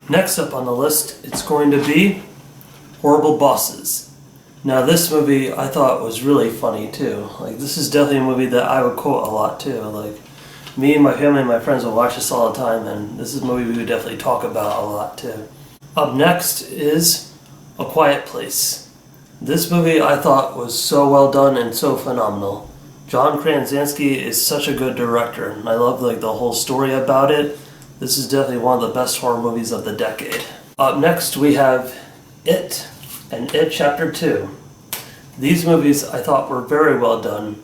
Next up on the list, it's going to be Horrible Bosses. Now this movie I thought was really funny too. Like, this is definitely a movie that I would quote a lot too. Like, me and my family and my friends would watch this all the time, and this is a movie we would definitely talk about a lot too. Up next is A Quiet Place. This movie I thought was so well done and so phenomenal. John Krasinski is such a good director, and I love the whole story about it. This is definitely one of the best horror movies of the decade. Up next we have It and It Chapter 2. These movies I thought were very well done.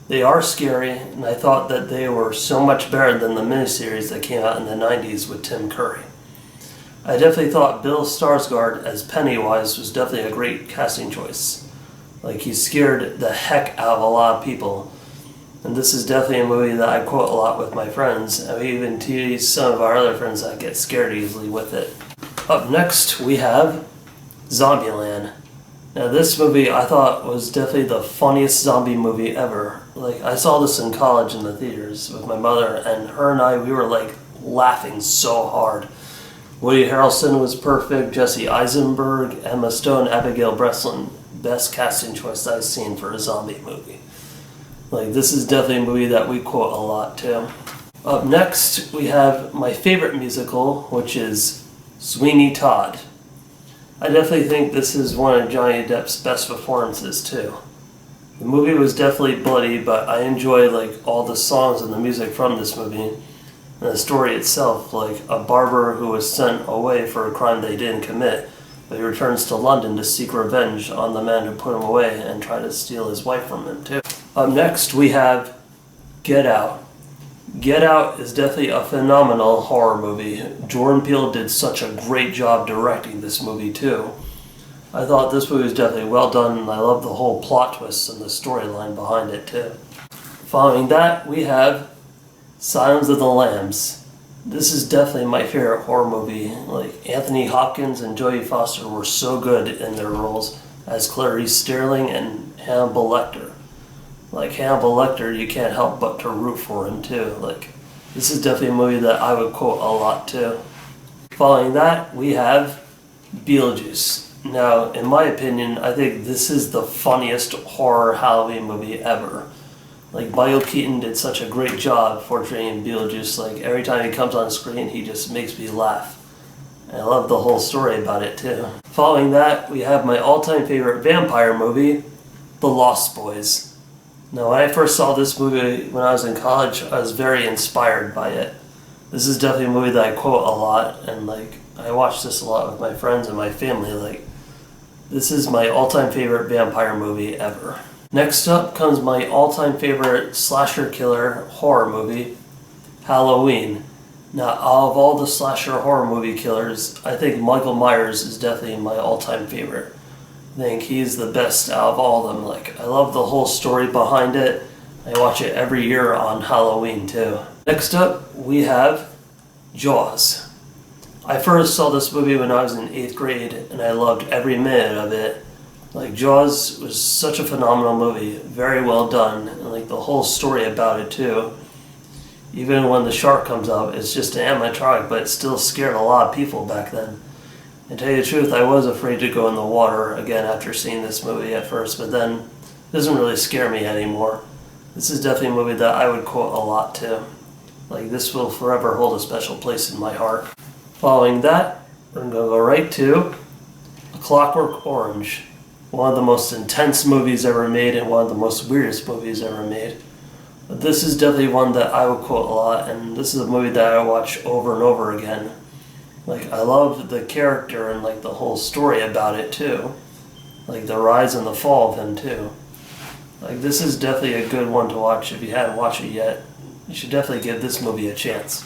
They are scary, and I thought that they were so much better than the miniseries that came out in the 90s with Tim Curry. I definitely thought Bill Skarsgård as Pennywise was definitely a great casting choice. Like, he scared the heck out of a lot of people. And this is definitely a movie that I quote a lot with my friends, and we even tease some of our other friends that get scared easily with it. Up next, we have Zombieland. Now this movie I thought was definitely the funniest zombie movie ever. Like, I saw this in college in the theaters with my mother, and her and I, we were laughing so hard. Woody Harrelson was perfect, Jesse Eisenberg, Emma Stone, Abigail Breslin. Best casting choice that I've seen for a zombie movie. Like, this is definitely a movie that we quote a lot too. Up next, we have my favorite musical, which is Sweeney Todd. I definitely think this is one of Johnny Depp's best performances too. The movie was definitely bloody, but I enjoy all the songs and the music from this movie. And the story itself, like a barber who was sent away for a crime they didn't commit, but he returns to London to seek revenge on the man who put him away and try to steal his wife from him too. Up next we have Get Out. Get Out is definitely a phenomenal horror movie. Jordan Peele did such a great job directing this movie too. I thought this movie was definitely well done, and I love the whole plot twist and the storyline behind it too. Following that, we have Silence of the Lambs. This is definitely my favorite horror movie. Like, Anthony Hopkins and Jodie Foster were so good in their roles as Clarice Starling and Hannibal Lecter. Like, Hannibal Lecter, you can't help but to root for him too. Like, this is definitely a movie that I would quote a lot too. Following that, we have Beetlejuice. Now, in my opinion, I think this is the funniest horror Halloween movie ever. Like, Michael Keaton did such a great job portraying Beetlejuice. Like, every time he comes on screen, he just makes me laugh. And I love the whole story about it too. Following that, we have my all-time favorite vampire movie, The Lost Boys. Now, when I first saw this movie when I was in college, I was very inspired by it. This is definitely a movie that I quote a lot, and I watch this a lot with my friends and my family. This is my all-time favorite vampire movie ever. Next up comes my all-time favorite slasher killer horror movie, Halloween. Now, out of all the slasher horror movie killers, I think Michael Myers is definitely my all-time favorite. I think he's the best out of all of them. I love the whole story behind it. I watch it every year on Halloween too. Next up, we have Jaws. I first saw this movie when I was in 8th grade, and I loved every minute of it. Jaws was such a phenomenal movie, very well done, and the whole story about it too. Even when the shark comes up, it's just an animatronic, but it still scared a lot of people back then. And to tell you the truth, I was afraid to go in the water again after seeing this movie at first, but then it doesn't really scare me anymore. This is definitely a movie that I would quote a lot too. This will forever hold a special place in my heart. Following that, we're going to go right to A Clockwork Orange. One of the most intense movies ever made and one of the most weirdest movies ever made. But this is definitely one that I would quote a lot, and this is a movie that I watch over and over again. I love the character and the whole story about it too. The rise and the fall of him too. This is definitely a good one to watch. If you haven't watched it yet, you should definitely give this movie a chance.